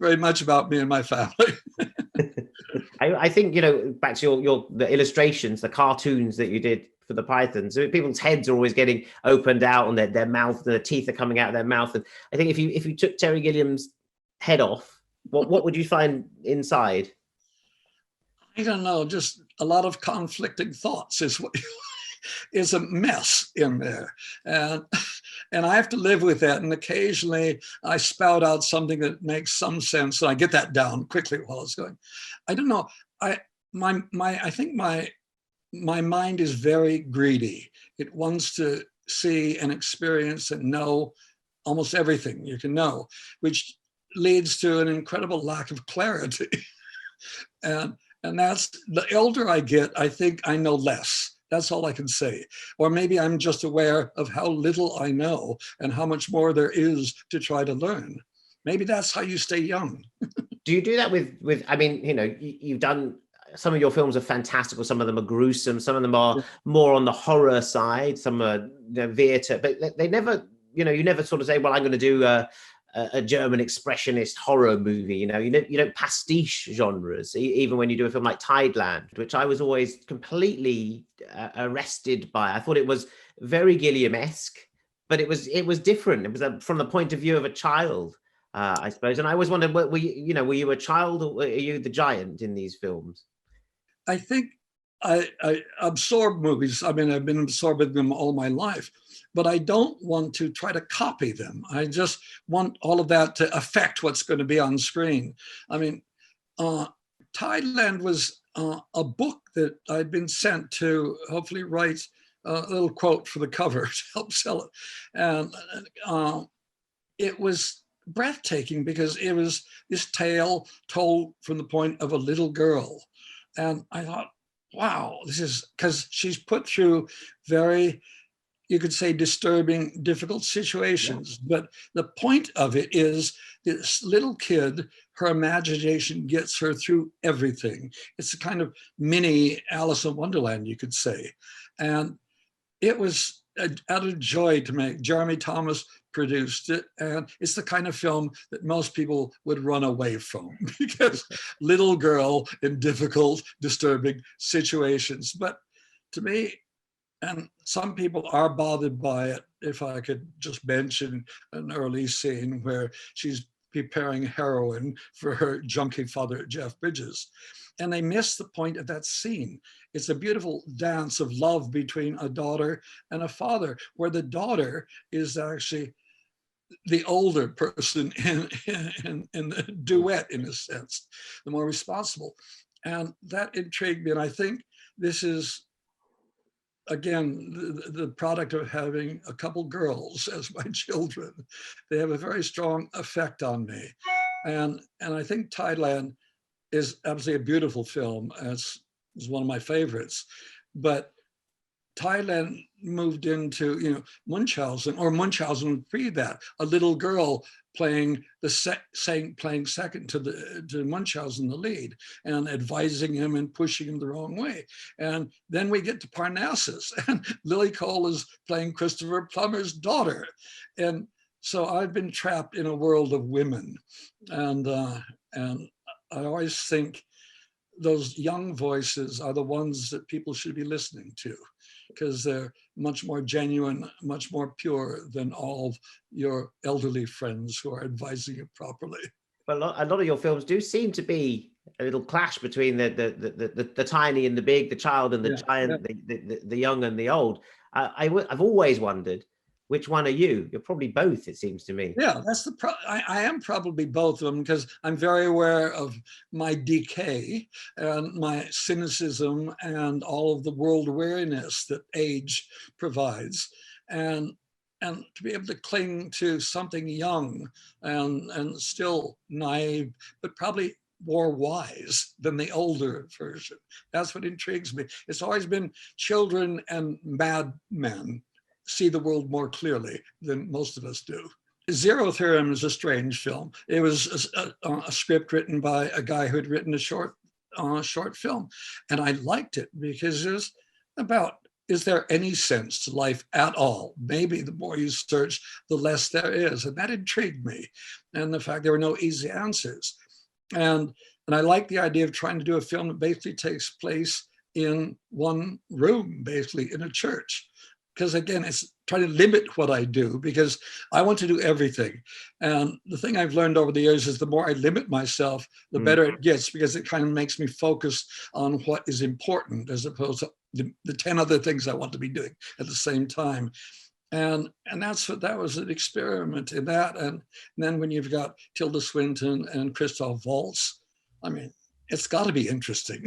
very much about me and my family. I think, back to the illustrations, the cartoons that you did for the Pythons, people's heads are always getting opened out, and their mouth, their teeth are coming out of their mouth. And I think if you took Terry Gilliam's head off, what would you find inside? I don't know, just a lot of conflicting thoughts is a mess in there. And I have to live with that. And occasionally I spout out something that makes some sense, and I get that down quickly while it's going. I don't know. I think my mind is very greedy. It wants to see and experience and know almost everything you can know, which leads to an incredible lack of clarity. And that's, the elder I get, I think I know less. That's all I can say. Or maybe I'm just aware of how little I know and how much more there is to try to learn. Maybe that's how you stay young. Do you do that with I mean, you've done, some of your films are fantastical, some of them are gruesome, some of them are more on the horror side, some are theater, but they never, you never sort of say, well, I'm going to do a German expressionist horror movie. You don't pastiche genres, even when you do a film like Tideland, which I was always completely arrested by. I thought it was very Gilliam-esque, but it was different. It was from the point of view of a child, I suppose. And I always wondered, were you a child, or were you the giant in these films? I think I absorb movies. I mean, I've been absorbing them all my life, but I don't want to try to copy them. I just want all of that to affect what's going to be on screen. I mean, Tideland was a book that I'd been sent to hopefully write a little quote for the cover to help sell it. And it was breathtaking because it was this tale told from the point of a little girl. And I thought, wow, this is, because she's put through very, you could say, disturbing, difficult situations. Yeah. But the point of it is this little kid, her imagination gets her through everything. It's a kind of mini Alice in Wonderland, you could say. And it was out of joy to make. Jeremy Thomas produced it, and it's the kind of film that most people would run away from because little girl in difficult, disturbing situations. But to me, and some people are bothered by it, if I could just mention an early scene where she's preparing heroin for her junkie father, Jeff Bridges. And they miss the point of that scene. It's a beautiful dance of love between a daughter and a father, where the daughter is actually the older person in the duet, in a sense, the more responsible. And that intrigued me. And I think this is, again, the product of having a couple girls as my children. They have a very strong effect on me. And I think Thailand is absolutely a beautiful film. It's one of my favorites. But Thailand moved into, you know, Munchausen, or Munchausen would be that, a little girl playing playing second to Munchausen, the lead, and advising him and pushing him the wrong way. And then we get to Parnassus, and Lily Cole is playing Christopher Plummer's daughter. And so I've been trapped in a world of women, and I always think those young voices are the ones that people should be listening to, because they're much more genuine, much more pure than all of your elderly friends who are advising you properly. Well, a lot of your films do seem to be a little clash between the tiny and the big, the child and the giant, the young and the old. I've always wondered, which one are you? You're probably both, it seems to me. Yeah, that's I am probably both of them, because I'm very aware of my decay and my cynicism and all of the world weariness that age provides. And to be able to cling to something young and still naive, but probably more wise than the older version. That's what intrigues me. It's always been children and madmen see the world more clearly than most of us do. Zero Theorem is a strange film. It was a script written by a guy who had written a short film. And I liked it because it was about, is there any sense to life at all? Maybe the more you search, the less there is. And that intrigued me. And the fact there were no easy answers. And I like the idea of trying to do a film that basically takes place in one room, basically in a church. Because again, it's trying to limit what I do, because I want to do everything. And the thing I've learned over the years is the more I limit myself, the better it gets, because it kind of makes me focus on what is important, as opposed to the 10 other things I want to be doing at the same time. And that was an experiment in that. And then when you've got Tilda Swinton and Christoph Waltz, I mean, it's got to be interesting.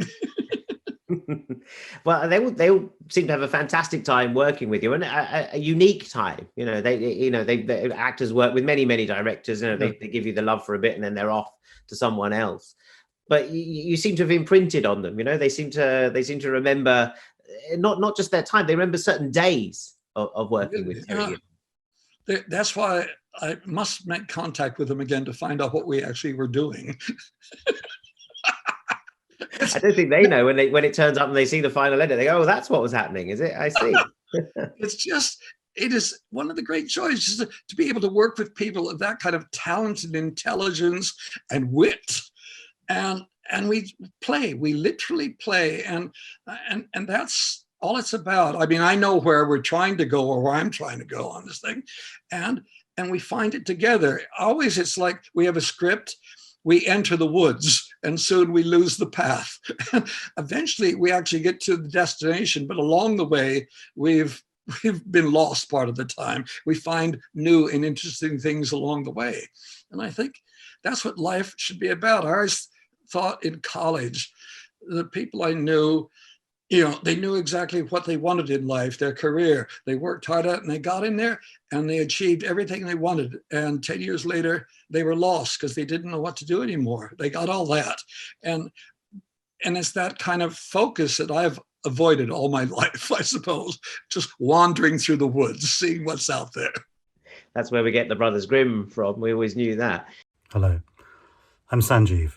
Well, they all seem to have a fantastic time working with you, and a unique time. You know, they actors work with many directors. You know, they give you the love for a bit, and then they're off to someone else. But you seem to have imprinted on them. You know, they seem to remember not just their time. They remember certain days of working with Terry. That's why I must make contact with them again to find out what we actually were doing. I don't think they know when it turns up and they see the final edit. They go, "Oh, that's what was happening, is it? I see." It is one of the great joys just to be able to work with people of that kind of talent and intelligence and wit, and we literally play, and that's all it's about. I mean, I know where we're trying to go, or where I'm trying to go on this thing, and we find it together. Always, it's like we have a script. We enter the woods, and soon we lose the path. Eventually, we actually get to the destination, but along the way, we've been lost part of the time. We find new and interesting things along the way. And I think that's what life should be about. I always thought in college, the people I knew, They knew exactly what they wanted in life, their career. They worked hard at it and they got in there and they achieved everything they wanted. And 10 years later, they were lost because they didn't know what to do anymore. They got all that. And it's that kind of focus that I've avoided all my life, I suppose, just wandering through the woods, seeing what's out there. That's where we get the Brothers Grimm from. We always knew that. Hello, I'm Sanjeev.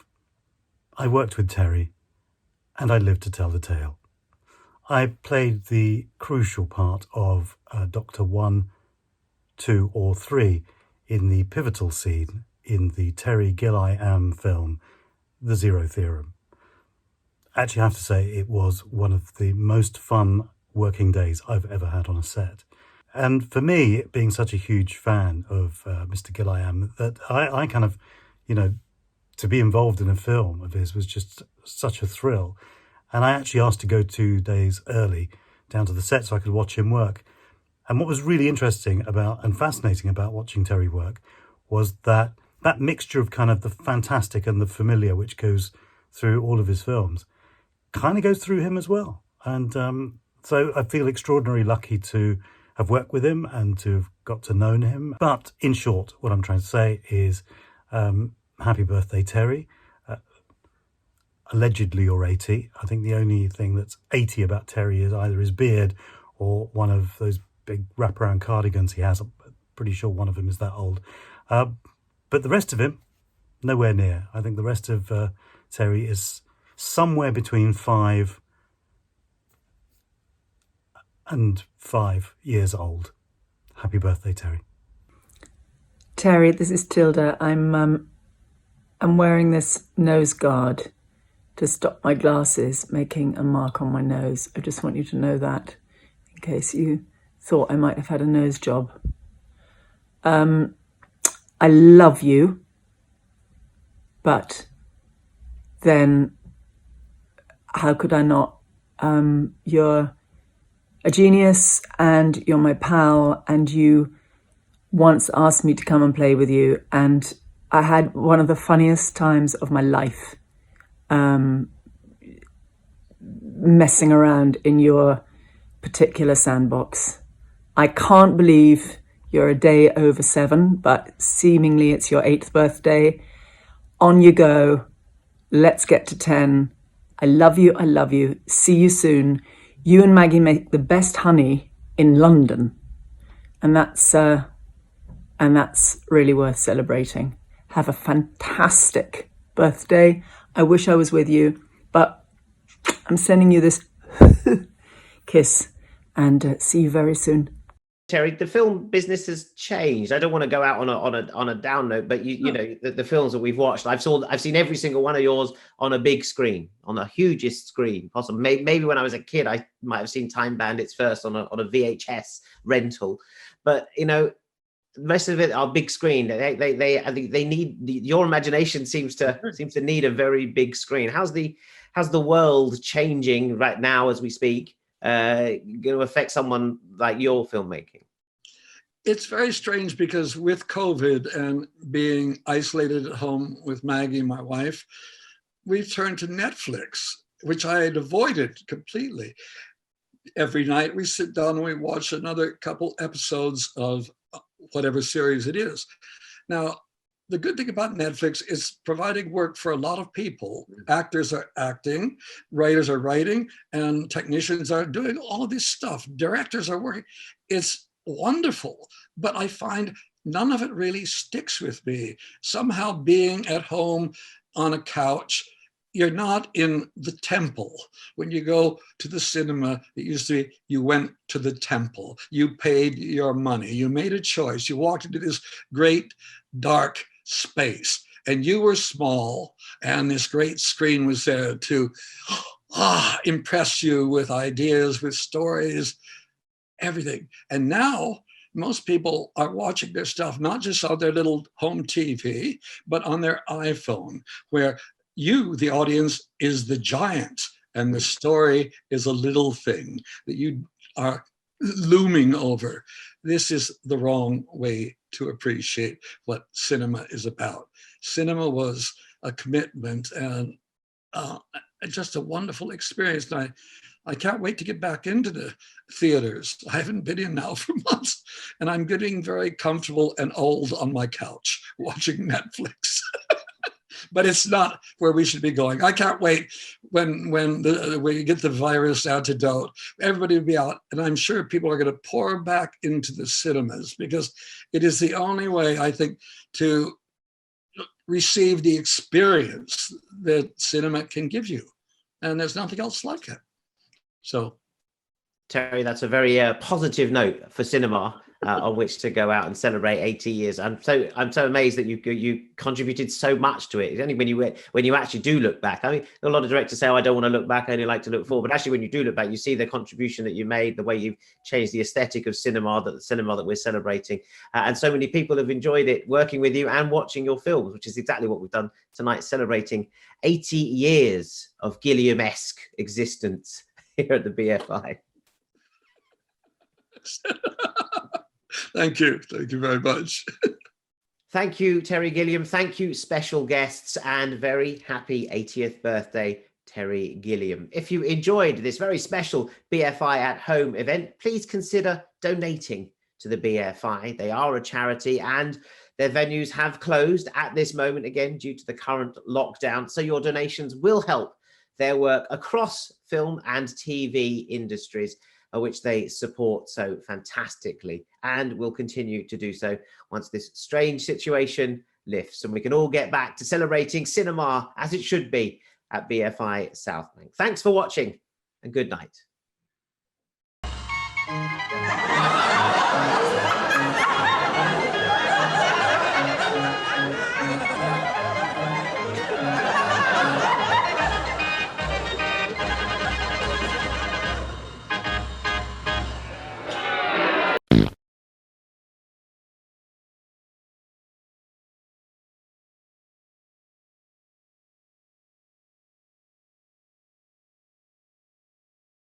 I worked with Terry and I lived to tell the tale. I played the crucial part of Doctor 1, 2 or 3 in the pivotal scene in the Terry Gilliam film, The Zero Theorem. Actually, I have to say it was one of the most fun working days I've ever had on a set. And for me, being such a huge fan of Mr. Gilliam, that I kind of, to be involved in a film of his was just such a thrill. And I actually asked to go 2 days early down to the set so I could watch him work. And what was really interesting about and fascinating about watching Terry work was that mixture of kind of the fantastic and the familiar, which goes through all of his films, kind of goes through him as well. And so I feel extraordinarily lucky to have worked with him and to have got to know him. But in short, what I'm trying to say is happy birthday, Terry. Allegedly you're 80. I think the only thing that's 80 about Terry is either his beard or one of those big wraparound cardigans he has. I'm pretty sure one of them is that old. But the rest of him, nowhere near. I think the rest of Terry is somewhere between 5 and 5 years old. Happy birthday, Terry. Terry, this is Tilda. I'm wearing this nose guard to stop my glasses making a mark on my nose. I just want you to know that, in case you thought I might have had a nose job. I love you, but then how could I not? You're a genius and you're my pal, and you once asked me to come and play with you, and I had one of the funniest times of my life messing around in your particular sandbox. I can't believe you're a day over 7, but seemingly it's your 8th birthday. On you go. Let's get to 10. I love you. I love you. See you soon. You and Maggie make the best honey in London. And that's really worth celebrating. Have a fantastic birthday. I wish I was with you, but I'm sending you this kiss, and see you very soon. Terry, the film business has changed. I don't want to go out on a down note, but you know the films that we've watched, I've seen every single one of yours on a big screen, on the hugest screen possible. Maybe when I was a kid, I might have seen Time Bandits first on a VHS rental, but the rest of it are big screen. I think they need your imagination seems to need a very big screen. How's the world changing right now as we speak? Going to affect someone like your filmmaking? It's very strange because with COVID and being isolated at home with Maggie, my wife, we've turned to Netflix, which I had avoided completely. Every night we sit down and we watch another couple episodes of whatever series it is. Now, the good thing about Netflix is providing work for a lot of people. Actors are acting, writers are writing, and technicians are doing all this stuff. Directors are working. It's wonderful, but I find none of it really sticks with me. Somehow being at home on a couch, you're not in the temple. When you go to the cinema, it used to be you went to the temple. You paid your money. You made a choice. You walked into this great, dark space, and you were small, and this great screen was there to impress you with ideas, with stories, everything. And now most people are watching their stuff not just on their little home TV, but on their iPhone, where you, the audience, is the giant, and the story is a little thing that you are looming over. This is the wrong way to appreciate what cinema is about. Cinema was a commitment and just a wonderful experience. And I can't wait to get back into the theaters. I haven't been in now for months, and I'm getting very comfortable and old on my couch watching Netflix. But it's not where we should be going. I can't wait when we get the virus antidote. Everybody will be out, and I'm sure people are going to pour back into the cinemas, because it is the only way, I think, to receive the experience that cinema can give you. And there's nothing else like it. So, Terry, that's a very positive note for cinema on which to go out and celebrate 80 years. I'm so amazed that you contributed so much to it. It's only when you actually do look back. I mean, a lot of directors say, "Oh, I don't want to look back. I only like to look forward." But actually, when you do look back, you see the contribution that you made, the way you've changed the aesthetic of cinema, that we're celebrating, and so many people have enjoyed it working with you and watching your films, which is exactly what we've done tonight, celebrating 80 years of Gilliam-esque existence here at the BFI. Thank you very much. Thank you, Terry Gilliam. Thank you, special guests, and very happy 80th birthday, Terry Gilliam. If you enjoyed this very special BFI at Home event, please consider donating to the BFI. They are a charity, and their venues have closed at this moment, again, due to the current lockdown. So your donations will help their work across film and TV industries, which they support so fantastically, and will continue to do so once this strange situation lifts and we can all get back to celebrating cinema as it should be at BFI South Bank. Thanks for watching, and good night.